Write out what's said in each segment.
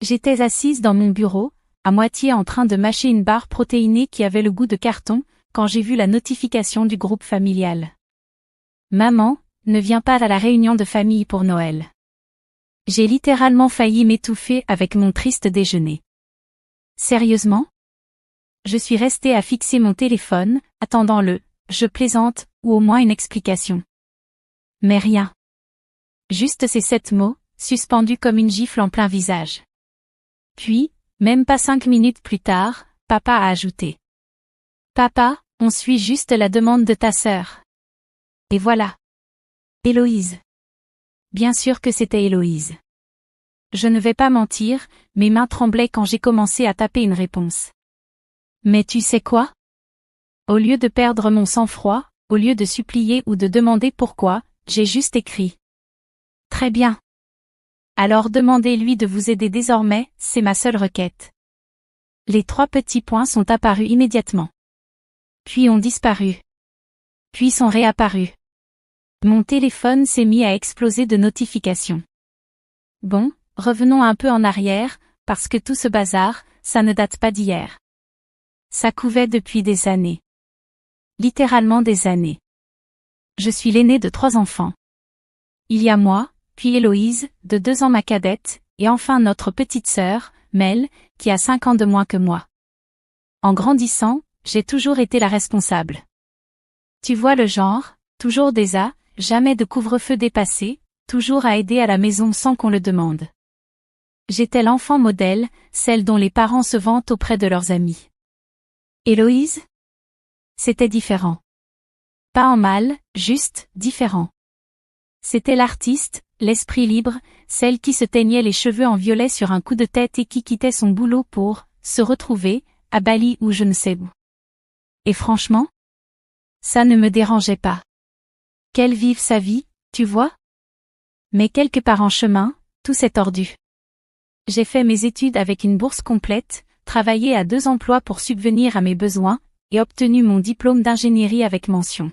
J'étais assise dans mon bureau, à moitié en train de mâcher une barre protéinée qui avait le goût de carton, quand j'ai vu la notification du groupe familial. Maman, ne viens pas à la réunion de famille pour Noël. J'ai littéralement failli m'étouffer avec mon triste déjeuner. Sérieusement? Je suis restée à fixer mon téléphone, attendant je plaisante, ou au moins une explication. Mais rien. Juste ces 7 mots, suspendus comme une gifle en plein visage. Puis, même pas 5 minutes plus tard, papa a ajouté. Papa, on suit juste la demande de ta sœur. Et voilà. Héloïse. Bien sûr que c'était Héloïse. Je ne vais pas mentir, mes mains tremblaient quand j'ai commencé à taper une réponse. Mais tu sais quoi? Au lieu de perdre mon sang-froid, au lieu de supplier ou de demander pourquoi, j'ai juste écrit. Très bien. Alors demandez-lui de vous aider désormais, c'est ma seule requête. Les 3 petits points sont apparus immédiatement. Puis ont disparu. Puis sont réapparus. Mon téléphone s'est mis à exploser de notifications. Bon, revenons un peu en arrière, parce que tout ce bazar, ça ne date pas d'hier. Ça couvait depuis des années. Littéralement des années. Je suis l'aînée de 3 enfants. Il y a moi, puis Héloïse, de 2 ans ma cadette, et enfin notre petite sœur, Mel, qui a 5 ans de moins que moi. En grandissant, j'ai toujours été la responsable. Tu vois le genre, toujours jamais de couvre-feu dépassé, toujours à aider à la maison sans qu'on le demande. J'étais l'enfant modèle, celle dont les parents se vantent auprès de leurs amis. Héloïse? C'était différent. Pas en mal, juste différent. C'était l'artiste, l'esprit libre, celle qui se teignait les cheveux en violet sur un coup de tête et qui quittait son boulot pour se retrouver à Bali ou je ne sais où. Et franchement, ça ne me dérangeait pas. Qu'elle vive sa vie, tu vois? Mais quelque part en chemin, tout s'est tordu. J'ai fait mes études avec une bourse complète, travaillé à 2 emplois pour subvenir à mes besoins, et obtenu mon diplôme d'ingénierie avec mention.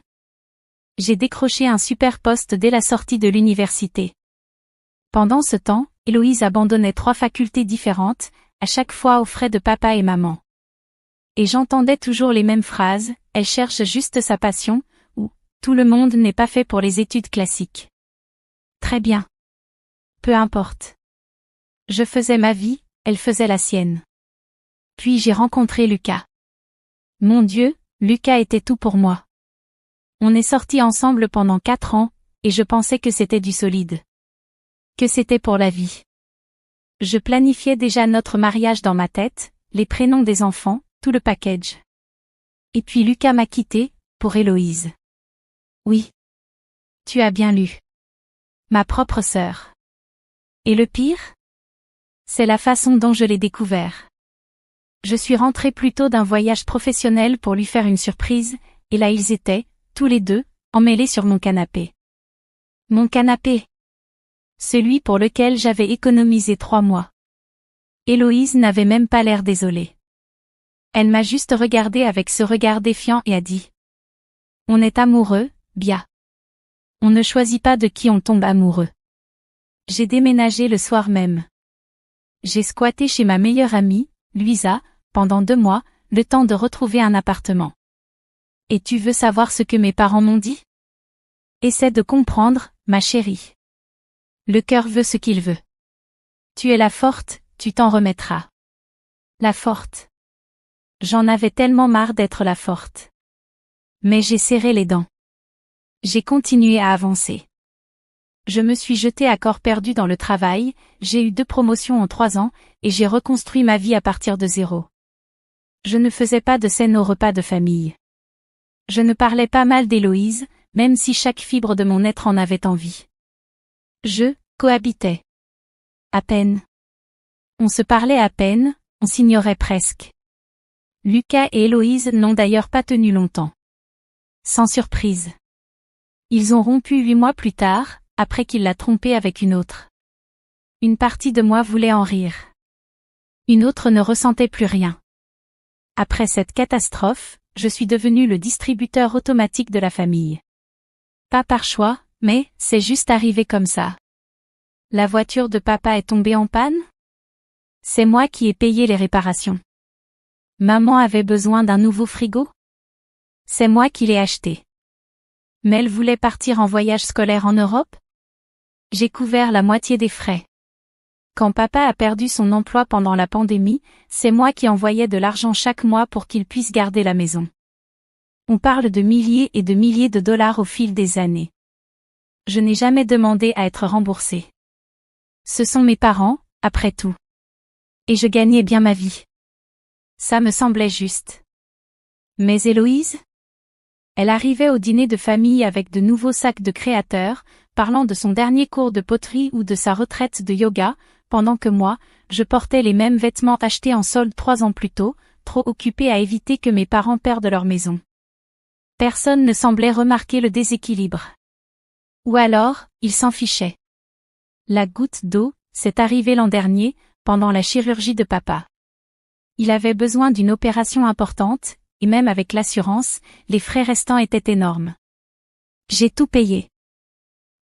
J'ai décroché un super poste dès la sortie de l'université. Pendant ce temps, Héloïse abandonnait 3 facultés différentes, à chaque fois aux frais de papa et maman. Et j'entendais toujours les mêmes phrases, elle cherche juste sa passion, ou tout le monde n'est pas fait pour les études classiques. Très bien. Peu importe. Je faisais ma vie, elle faisait la sienne. Puis j'ai rencontré Lucas. Mon Dieu, Lucas était tout pour moi. On est sortis ensemble pendant 4 ans, et je pensais que c'était du solide. Que c'était pour la vie. Je planifiais déjà notre mariage dans ma tête, les prénoms des enfants, tout le package. Et puis Lucas m'a quitté, pour Héloïse. Oui. Tu as bien lu. Ma propre sœur. Et le pire? C'est la façon dont je l'ai découvert. Je suis rentrée plus tôt d'un voyage professionnel pour lui faire une surprise, et là ils étaient, tous les 2, emmêlés sur mon canapé. Mon canapé. Celui pour lequel j'avais économisé 3 mois. Héloïse n'avait même pas l'air désolée. Elle m'a juste regardé avec ce regard défiant et a dit. On est amoureux, Bia. On ne choisit pas de qui on tombe amoureux. J'ai déménagé le soir même. J'ai squatté chez ma meilleure amie, Luisa, pendant 2 mois, le temps de retrouver un appartement. Et tu veux savoir ce que mes parents m'ont dit? Essaie de comprendre, ma chérie. Le cœur veut ce qu'il veut. Tu es la forte, tu t'en remettras. La forte. J'en avais tellement marre d'être la forte. Mais j'ai serré les dents. J'ai continué à avancer. Je me suis jetée à corps perdu dans le travail, j'ai eu 2 promotions en 3 ans, et j'ai reconstruit ma vie à partir de 0. Je ne faisais pas de scène au repas de famille. Je ne parlais pas mal d'Héloïse, même si chaque fibre de mon être en avait envie. Je cohabitais. À peine. On se parlait à peine, on s'ignorait presque. Lucas et Héloïse n'ont d'ailleurs pas tenu longtemps. Sans surprise. Ils ont rompu 8 mois plus tard, après qu'il l'a trompée avec une autre. Une partie de moi voulait en rire. Une autre ne ressentait plus rien. Après cette catastrophe, je suis devenu le distributeur automatique de la famille. Pas par choix, mais c'est juste arrivé comme ça. La voiture de papa est tombée en panne? C'est moi qui ai payé les réparations. Maman avait besoin d'un nouveau frigo? C'est moi qui l'ai acheté. Mel voulait partir en voyage scolaire en Europe? J'ai couvert la moitié des frais. Quand papa a perdu son emploi pendant la pandémie, c'est moi qui envoyais de l'argent chaque mois pour qu'il puisse garder la maison. On parle de milliers et de milliers de dollars au fil des années. Je n'ai jamais demandé à être remboursé. Ce sont mes parents, après tout. Et je gagnais bien ma vie. Ça me semblait juste. Mais Héloïse? Elle arrivait au dîner de famille avec de nouveaux sacs de créateurs, parlant de son dernier cours de poterie ou de sa retraite de yoga, pendant que moi, je portais les mêmes vêtements achetés en solde 3 ans plus tôt, trop occupée à éviter que mes parents perdent leur maison. Personne ne semblait remarquer le déséquilibre. Ou alors, ils s'en fichaient. La goutte d'eau, c'est arrivé l'an dernier, pendant la chirurgie de papa. Il avait besoin d'une opération importante, et même avec l'assurance, les frais restants étaient énormes. J'ai tout payé.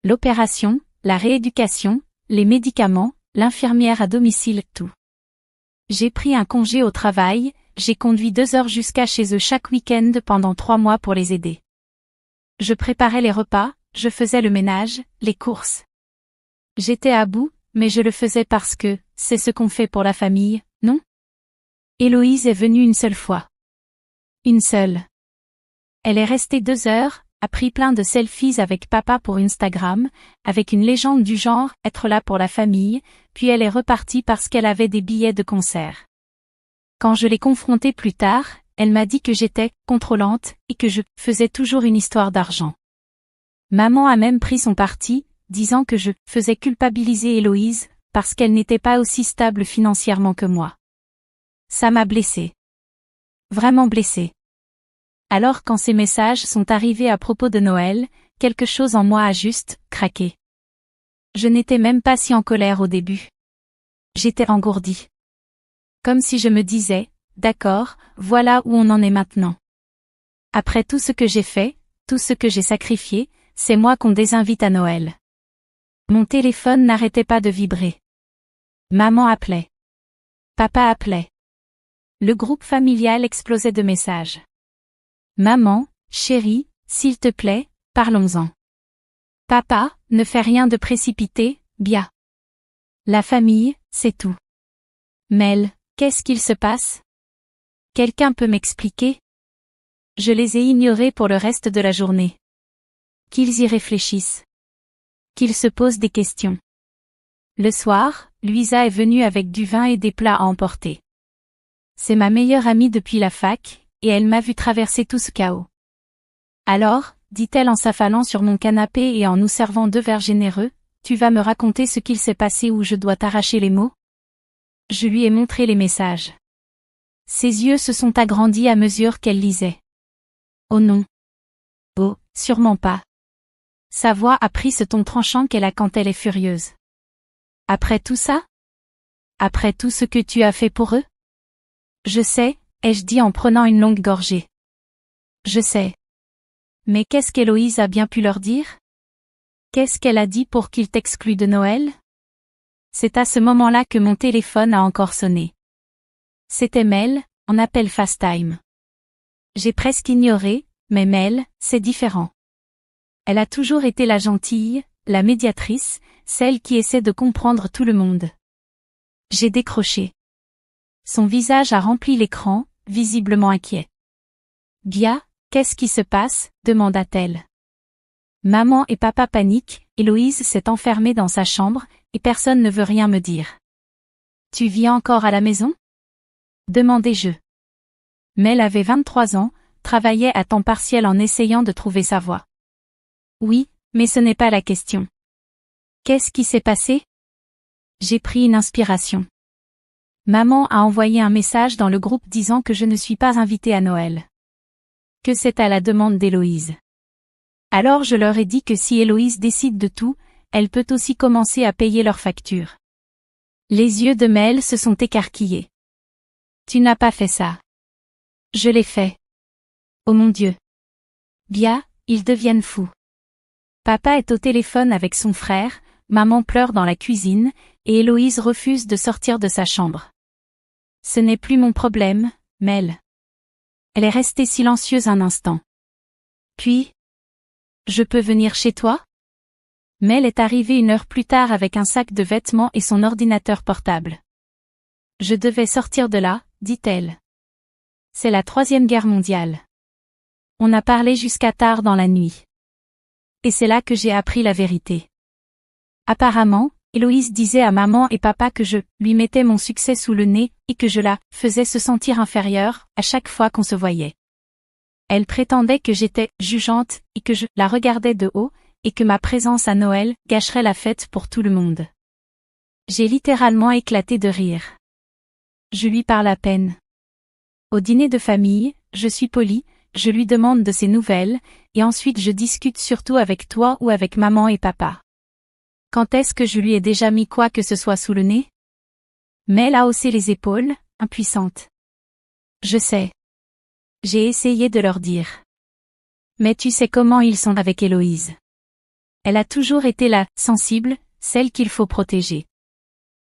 L'opération, la rééducation, les médicaments, l'infirmière à domicile, tout. J'ai pris un congé au travail, j'ai conduit 2 heures jusqu'à chez eux chaque week-end pendant 3 mois pour les aider. Je préparais les repas, je faisais le ménage, les courses. J'étais à bout, mais je le faisais parce que, c'est ce qu'on fait pour la famille, non? Héloïse est venue une seule fois. Une seule. Elle est restée 2 heures, a pris plein de selfies avec papa pour Instagram, avec une légende du genre « être là pour la famille », puis elle est repartie parce qu'elle avait des billets de concert. Quand je l'ai confrontée plus tard, elle m'a dit que j'étais « contrôlante » et que je « faisais toujours une histoire d'argent ». Maman a même pris son parti, disant que je « faisais culpabiliser Héloïse » parce qu'elle n'était pas aussi stable financièrement que moi. Ça m'a blessée. Vraiment blessée. Alors quand ces messages sont arrivés à propos de Noël, quelque chose en moi a juste craqué. Je n'étais même pas si en colère au début. J'étais engourdie. Comme si je me disais, d'accord, voilà où on en est maintenant. Après tout ce que j'ai fait, tout ce que j'ai sacrifié, c'est moi qu'on désinvite à Noël. Mon téléphone n'arrêtait pas de vibrer. Maman appelait. Papa appelait. Le groupe familial explosait de messages. Maman, chérie, s'il te plaît, parlons-en. Papa, ne fais rien de précipité, bien. La famille, c'est tout. Mel, qu'est-ce qu'il se passe? Quelqu'un peut m'expliquer? Je les ai ignorés pour le reste de la journée. Qu'ils y réfléchissent. Qu'ils se posent des questions. Le soir, Louisa est venue avec du vin et des plats à emporter. C'est ma meilleure amie depuis la fac, et elle m'a vu traverser tout ce chaos. Alors, dit-elle en s'affalant sur mon canapé et en nous servant 2 verres généreux, tu vas me raconter ce qu'il s'est passé ou je dois t'arracher les mots? Je lui ai montré les messages. Ses yeux se sont agrandis à mesure qu'elle lisait. Oh non. Oh, sûrement pas. Sa voix a pris ce ton tranchant qu'elle a quand elle est furieuse. Après tout ça? Après tout ce que tu as fait pour eux? Je sais, ai-je dit en prenant une longue gorgée. Je sais. Mais qu'est-ce qu'Héloïse a bien pu leur dire? Qu'est-ce qu'elle a dit pour qu'ils t'excluent de Noël? C'est à ce moment-là que mon téléphone a encore sonné. C'était Mel, en appel FaceTime. J'ai presque ignoré, mais Mel, c'est différent. Elle a toujours été la gentille, la médiatrice, celle qui essaie de comprendre tout le monde. J'ai décroché. Son visage a rempli l'écran, visiblement inquiet. Bia, qu'est-ce qui se passe? Demanda-t-elle. Maman et papa paniquent, Héloïse s'est enfermée dans sa chambre, et personne ne veut rien me dire. Tu vis encore à la maison? Demandai-je. Mel avait 23 ans, travaillait à temps partiel en essayant de trouver sa voie. Oui, mais ce n'est pas la question. Qu'est-ce qui s'est passé? J'ai pris une inspiration. Maman a envoyé un message dans le groupe disant que je ne suis pas invitée à Noël. Que c'est à la demande d'Héloïse. Alors je leur ai dit que si Héloïse décide de tout, elle peut aussi commencer à payer leurs factures. Les yeux de Mel se sont écarquillés. Tu n'as pas fait ça. Je l'ai fait. Oh mon Dieu. Bia, ils deviennent fous. Papa est au téléphone avec son frère, maman pleure dans la cuisine, et Héloïse refuse de sortir de sa chambre. Ce n'est plus mon problème, Mel. Elle est restée silencieuse un instant. Puis, je peux venir chez toi? Mel est arrivée 1 heure plus tard avec un sac de vêtements et son ordinateur portable. Je devais sortir de là, dit-elle. C'est la 3e guerre mondiale. On a parlé jusqu'à tard dans la nuit. Et c'est là que j'ai appris la vérité. Apparemment, Héloïse disait à maman et papa que je lui mettais mon succès sous le nez et que je la faisais se sentir inférieure à chaque fois qu'on se voyait. Elle prétendait que j'étais jugeante et que je la regardais de haut et que ma présence à Noël gâcherait la fête pour tout le monde. J'ai littéralement éclaté de rire. Je lui parle à peine. Au dîner de famille, je suis polie, je lui demande de ses nouvelles, et ensuite je discute surtout avec toi ou avec maman et papa. Quand est-ce que je lui ai déjà mis quoi que ce soit sous le nez? Mel a haussé les épaules, impuissante. Je sais. J'ai essayé de leur dire. Mais tu sais comment ils sont avec Héloïse. Elle a toujours été la sensible, celle qu'il faut protéger.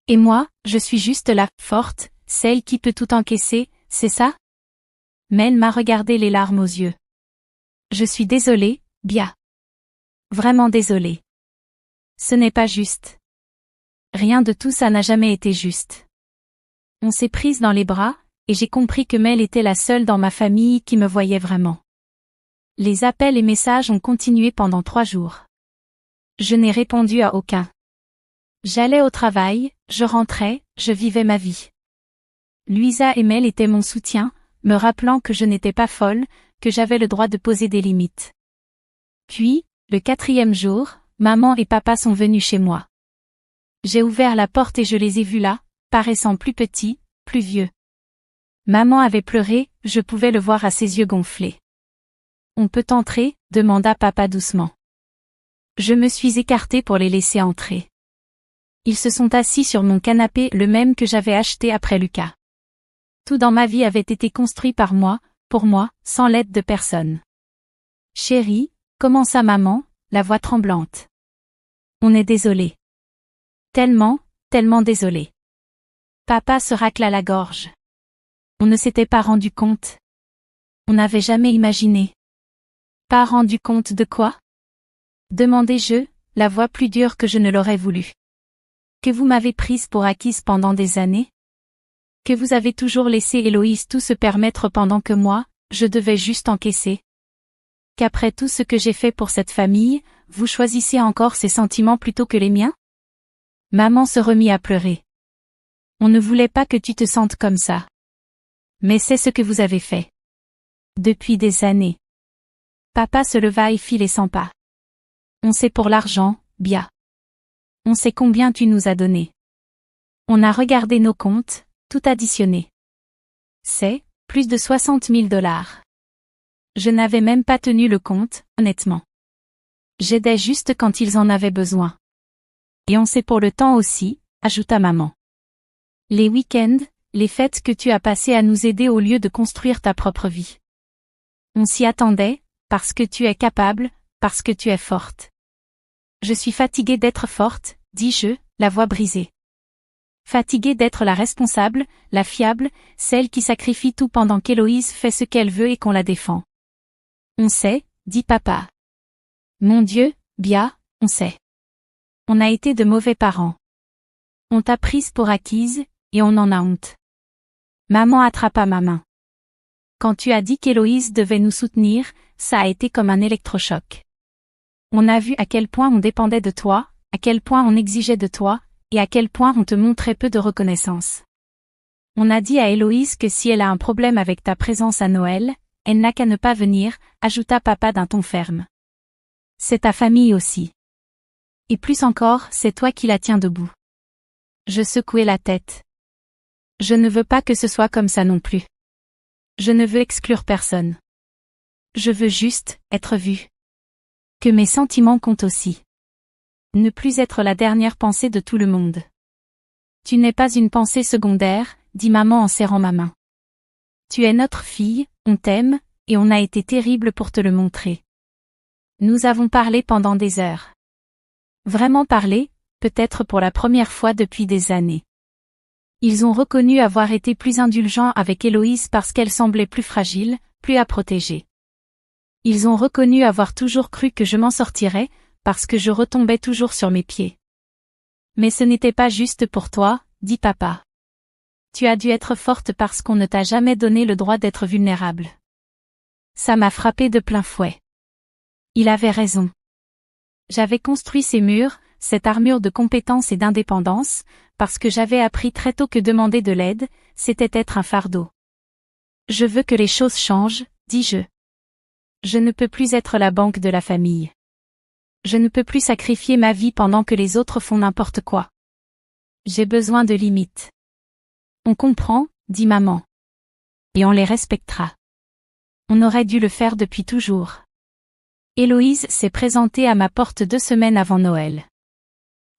Et moi, je suis juste la forte, celle qui peut tout encaisser, c'est ça? Mel m'a regardé les larmes aux yeux. Je suis désolée, Bia. Vraiment désolée. Ce n'est pas juste. Rien de tout ça n'a jamais été juste. On s'est prises dans les bras, et j'ai compris que Mel était la seule dans ma famille qui me voyait vraiment. Les appels et messages ont continué pendant 3 jours. Je n'ai répondu à aucun. J'allais au travail, je rentrais, je vivais ma vie. Louisa et Mel étaient mon soutien, me rappelant que je n'étais pas folle, que j'avais le droit de poser des limites. Puis, le 4e jour, maman et papa sont venus chez moi. J'ai ouvert la porte et je les ai vus là, paraissant plus petits, plus vieux. Maman avait pleuré, je pouvais le voir à ses yeux gonflés. On peut entrer, demanda papa doucement. Je me suis écartée pour les laisser entrer. Ils se sont assis sur mon canapé, le même que j'avais acheté après Lucas. Tout dans ma vie avait été construit par moi, pour moi, sans l'aide de personne. Chérie, commença maman, la voix tremblante. On est désolé. Tellement, tellement désolé. Papa se racla la gorge. On ne s'était pas rendu compte. On n'avait jamais imaginé. Pas rendu compte de quoi? Demandai-je, la voix plus dure que je ne l'aurais voulu. Que vous m'avez prise pour acquise pendant des années? Que vous avez toujours laissé Héloïse tout se permettre pendant que moi, je devais juste encaisser? Qu'après tout ce que j'ai fait pour cette famille, vous choisissez encore ses sentiments plutôt que les miens? Maman se remit à pleurer. On ne voulait pas que tu te sentes comme ça. Mais c'est ce que vous avez fait. Depuis des années. Papa se leva et fit les 100 pas. On sait pour l'argent, Bia. On sait combien tu nous as donné. On a regardé nos comptes, tout additionné. C'est, plus de 60 000 $. Je n'avais même pas tenu le compte, honnêtement. J'aidais juste quand ils en avaient besoin. Et on sait pour le temps aussi, ajouta maman. Les week-ends, les fêtes que tu as passées à nous aider au lieu de construire ta propre vie. On s'y attendait, parce que tu es capable, parce que tu es forte. Je suis fatiguée d'être forte, dis-je, la voix brisée. Fatiguée d'être la responsable, la fiable, celle qui sacrifie tout pendant qu'Héloïse fait ce qu'elle veut et qu'on la défend. On sait, dit papa. Mon Dieu, Bia, on sait. On a été de mauvais parents. On t'a prise pour acquise, et on en a honte. Maman attrapa ma main. Quand tu as dit qu'Héloïse devait nous soutenir, ça a été comme un électrochoc. On a vu à quel point on dépendait de toi, à quel point on exigeait de toi, et à quel point on te montrait peu de reconnaissance. On a dit à Héloïse que si elle a un problème avec ta présence à Noël, elle n'a qu'à ne pas venir, ajouta papa d'un ton ferme. C'est ta famille aussi. Et plus encore, c'est toi qui la tiens debout. Je secouai la tête. Je ne veux pas que ce soit comme ça non plus. Je ne veux exclure personne. Je veux juste être vue. Que mes sentiments comptent aussi. Ne plus être la dernière pensée de tout le monde. Tu n'es pas une pensée secondaire, dit maman en serrant ma main. Tu es notre fille, on t'aime, et on a été terrible pour te le montrer. Nous avons parlé pendant des heures. Vraiment parlé, peut-être pour la première fois depuis des années. Ils ont reconnu avoir été plus indulgents avec Héloïse parce qu'elle semblait plus fragile, plus à protéger. Ils ont reconnu avoir toujours cru que je m'en sortirais, parce que je retombais toujours sur mes pieds. Mais ce n'était pas juste pour toi, dit papa. Tu as dû être forte parce qu'on ne t'a jamais donné le droit d'être vulnérable. Ça m'a frappé de plein fouet. Il avait raison. J'avais construit ces murs, cette armure de compétence et d'indépendance, parce que j'avais appris très tôt que demander de l'aide, c'était être un fardeau. Je veux que les choses changent, dis-je. Je ne peux plus être la banque de la famille. Je ne peux plus sacrifier ma vie pendant que les autres font n'importe quoi. J'ai besoin de limites. On comprend, dit maman. Et on les respectera. On aurait dû le faire depuis toujours. Héloïse s'est présentée à ma porte 2 semaines avant Noël.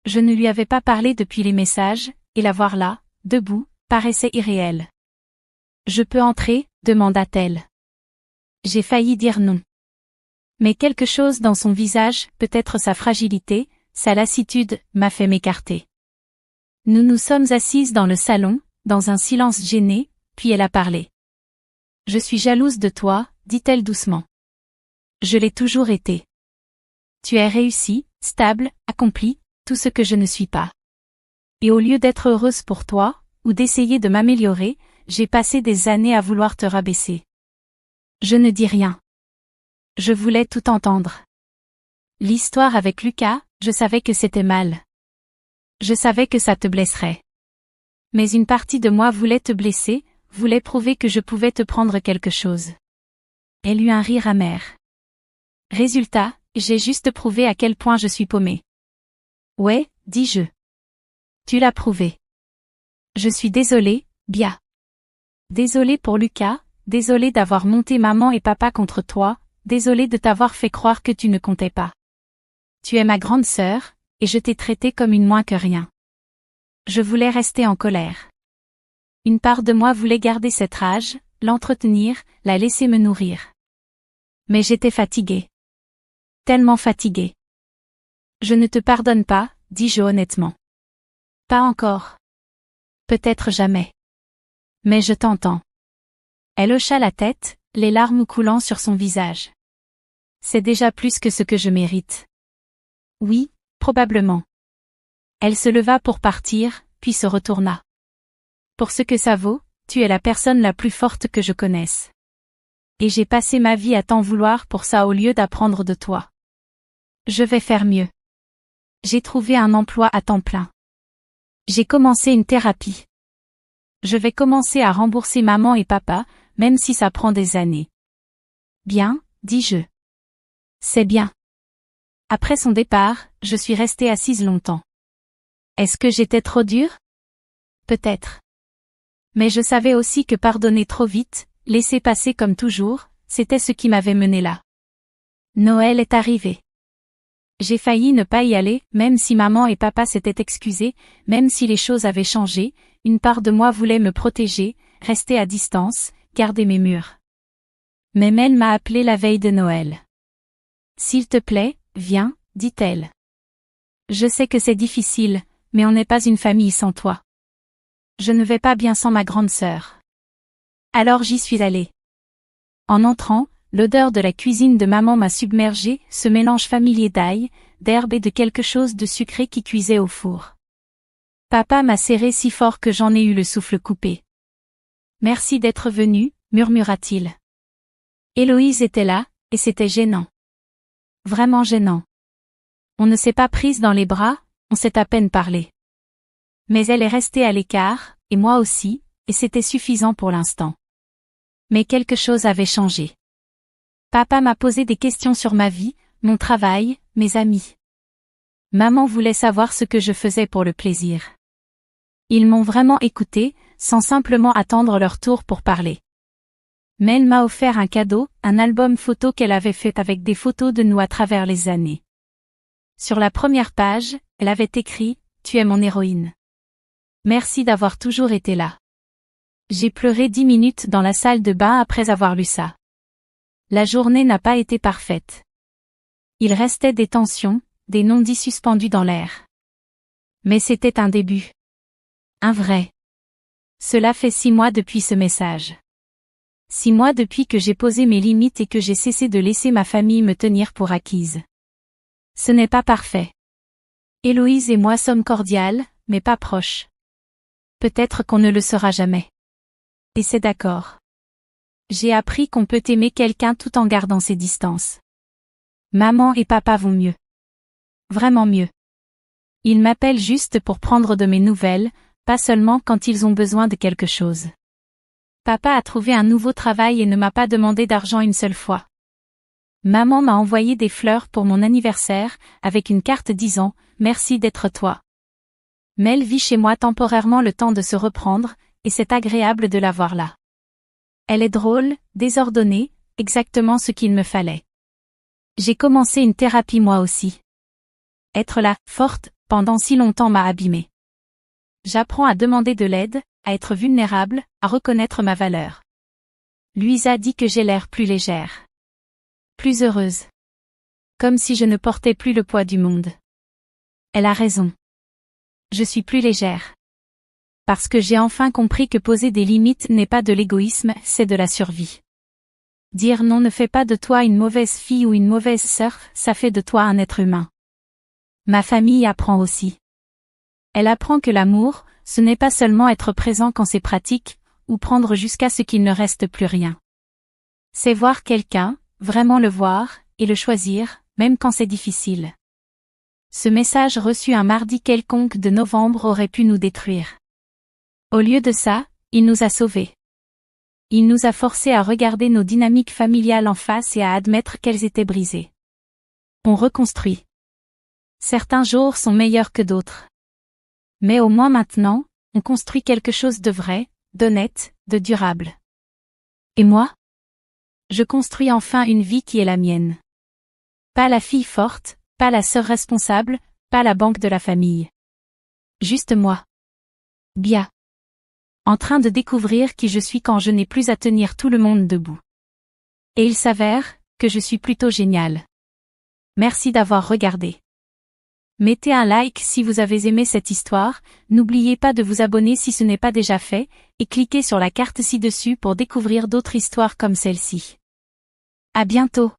Je ne lui avais pas parlé depuis les messages, et la voir là, debout, paraissait irréel. « Je peux entrer ?» demanda-t-elle. J'ai failli dire non. Mais quelque chose dans son visage, peut-être sa fragilité, sa lassitude, m'a fait m'écarter. Nous nous sommes assises dans le salon, dans un silence gêné, puis elle a parlé. « Je suis jalouse de toi, dit-elle doucement. Je l'ai toujours été. Tu es réussi, stable, accompli, tout ce que je ne suis pas. Et au lieu d'être heureuse pour toi, ou d'essayer de m'améliorer, j'ai passé des années à vouloir te rabaisser. Je ne dis rien. Je voulais tout entendre. L'histoire avec Lucas, je savais que c'était mal. Je savais que ça te blesserait. Mais une partie de moi voulait te blesser, voulait prouver que je pouvais te prendre quelque chose. Elle eut un rire amer. Résultat, j'ai juste prouvé à quel point je suis paumée. Ouais, dis-je. Tu l'as prouvé. Je suis désolée, Bia. Désolée pour Lucas, désolée d'avoir monté maman et papa contre toi, désolée de t'avoir fait croire que tu ne comptais pas. Tu es ma grande sœur, et je t'ai traitée comme une moins que rien. Je voulais rester en colère. Une part de moi voulait garder cette rage, l'entretenir, la laisser me nourrir. Mais j'étais fatiguée. Tellement fatiguée. Je ne te pardonne pas, dis-je honnêtement. Pas encore. Peut-être jamais. Mais je t'entends. Elle hocha la tête, les larmes coulant sur son visage. C'est déjà plus que ce que je mérite. Oui, probablement. Elle se leva pour partir, puis se retourna. Pour ce que ça vaut, tu es la personne la plus forte que je connaisse. Et j'ai passé ma vie à t'en vouloir pour ça au lieu d'apprendre de toi. Je vais faire mieux. J'ai trouvé un emploi à temps plein. J'ai commencé une thérapie. Je vais commencer à rembourser maman et papa, même si ça prend des années. Bien, dis-je. C'est bien. Après son départ, je suis restée assise longtemps. Est-ce que j'étais trop dure? Peut-être. Mais je savais aussi que pardonner trop vite, laisser passer comme toujours, c'était ce qui m'avait menée là. Noël est arrivé. J'ai failli ne pas y aller, même si maman et papa s'étaient excusés, même si les choses avaient changé, une part de moi voulait me protéger, rester à distance, garder mes murs. Mais Mel m'a appelé la veille de Noël. S'il te plaît, viens, dit-elle. Je sais que c'est difficile, mais on n'est pas une famille sans toi. Je ne vais pas bien sans ma grande sœur. Alors j'y suis allée. En entrant, l'odeur de la cuisine de maman m'a submergée, ce mélange familier d'ail, d'herbe et de quelque chose de sucré qui cuisait au four. Papa m'a serré si fort que j'en ai eu le souffle coupé. Merci d'être venu, murmura-t-il. Héloïse était là, et c'était gênant. Vraiment gênant. On ne s'est pas prise dans les bras, on s'est à peine parlé. Mais elle est restée à l'écart, et moi aussi, et c'était suffisant pour l'instant. Mais quelque chose avait changé. Papa m'a posé des questions sur ma vie, mon travail, mes amis. Maman voulait savoir ce que je faisais pour le plaisir. Ils m'ont vraiment écouté, sans simplement attendre leur tour pour parler. Mel m'a offert un cadeau, un album photo qu'elle avait fait avec des photos de nous à travers les années. Sur la première page, elle avait écrit « Tu es mon héroïne. Merci d'avoir toujours été là. » J'ai pleuré 10 minutes dans la salle de bain après avoir lu ça. La journée n'a pas été parfaite. Il restait des tensions, des non-dits suspendus dans l'air. Mais c'était un début. Un vrai. Cela fait 6 mois depuis ce message. 6 mois depuis que j'ai posé mes limites et que j'ai cessé de laisser ma famille me tenir pour acquise. Ce n'est pas parfait. Héloïse et moi sommes cordiales, mais pas proches. Peut-être qu'on ne le sera jamais. Et c'est d'accord. J'ai appris qu'on peut aimer quelqu'un tout en gardant ses distances. Maman et papa vont mieux. Vraiment mieux. Ils m'appellent juste pour prendre de mes nouvelles, pas seulement quand ils ont besoin de quelque chose. Papa a trouvé un nouveau travail et ne m'a pas demandé d'argent une seule fois. Maman m'a envoyé des fleurs pour mon anniversaire, avec une carte disant « Merci d'être toi ». Mel vit chez moi temporairement le temps de se reprendre, et c'est agréable de la voir là. Elle est drôle, désordonnée, exactement ce qu'il me fallait. J'ai commencé une thérapie moi aussi. Être là, forte, pendant si longtemps m'a abîmée. J'apprends à demander de l'aide, à être vulnérable, à reconnaître ma valeur. Louisa dit que j'ai l'air plus légère. Plus heureuse. Comme si je ne portais plus le poids du monde. Elle a raison. Je suis plus légère. Parce que j'ai enfin compris que poser des limites n'est pas de l'égoïsme, c'est de la survie. Dire non ne fait pas de toi une mauvaise fille ou une mauvaise sœur, ça fait de toi un être humain. Ma famille apprend aussi. Elle apprend que l'amour, ce n'est pas seulement être présent quand c'est pratique, ou prendre jusqu'à ce qu'il ne reste plus rien. C'est voir quelqu'un, vraiment le voir, et le choisir, même quand c'est difficile. Ce message reçu un mardi quelconque de novembre aurait pu nous détruire. Au lieu de ça, il nous a sauvés. Il nous a forcés à regarder nos dynamiques familiales en face et à admettre qu'elles étaient brisées. On reconstruit. Certains jours sont meilleurs que d'autres. Mais au moins maintenant, on construit quelque chose de vrai, d'honnête, de durable. Et moi? Je construis enfin une vie qui est la mienne. Pas la fille forte, pas la sœur responsable, pas la banque de la famille. Juste moi. Bia. En train de découvrir qui je suis quand je n'ai plus à tenir tout le monde debout. Et il s'avère que je suis plutôt géniale. Merci d'avoir regardé. Mettez un like si vous avez aimé cette histoire, n'oubliez pas de vous abonner si ce n'est pas déjà fait, et cliquez sur la carte ci-dessus pour découvrir d'autres histoires comme celle-ci. À bientôt.